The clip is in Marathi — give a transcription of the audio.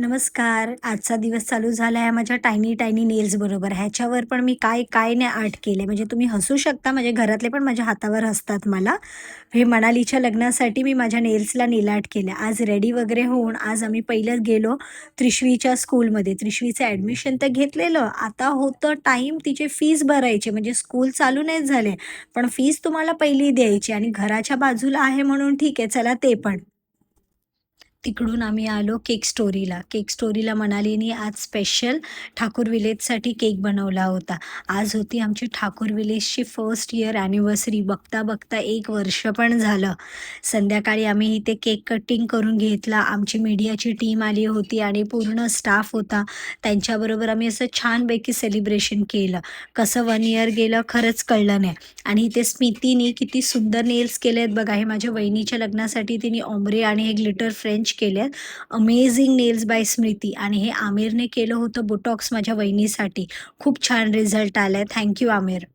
नमस्कार. आजचा दिवस चालू झाला आहे माझ्या टायनी टायनी नेल्स बरोबर. ह्याच्यावर पण मी काय काय नाही आर्ट केले. म्हणजे तुम्ही हसू शकता, माझे घरातले पण माझ्या हातावर हसतात मला. हे मनालीच्या लग्नासाठी मी माझ्या नेल्सला नेल आर्ट केलं. आज रेडी वगैरे होऊन आज आम्ही पहिलं गेलो त्रिशवीच्या स्कूलमध्ये. त्रिशवीचं ॲडमिशन तर घेतलेलं. आता होतं टाईम तिचे फीस भरायची. म्हणजे स्कूल चालू नाही झाले, पण फीस तुम्हाला पहिली द्यायची आणि घराच्या बाजूला आहे म्हणून ठीक आहे, चला ते पण. तिकडून आम्ही आलो केक स्टोरीला. केक स्टोरीला मनालीनी आज स्पेशल ठाकूर विलेजसाठी केक बनवला होता. आज होती आमची ठाकूर विलेजची फर्स्ट इयर ॲनिव्हर्सरी. बघता-बघता 1 वर्ष पण झालं. संध्याकाळी आम्ही इथे केक कटिंग करून घेतला. आमची मीडियाची टीम आली होती आणि पूर्ण स्टाफ होता. त्यांच्याबरोबर आम्ही असं छानपैकी सेलिब्रेशन केलं. कसं 1 इयर गेलं खरंच कळलं नाही. आणि इथे स्मितीने किती सुंदर नेल्स केले आहेत बघा. हे माझ्या वहिनीच्या लग्नासाठी तिने ओम्ब्रे आणि हे ग्लिटर फ्रेंच केले आहेत. अमेझिंग नेल्स बाय स्मृती. आणि हे आमिरने केलं होतं बोटॉक्स माझ्या वहिनीसाठी. खूप छान रिझल्ट आलाय. Thank you Aamir.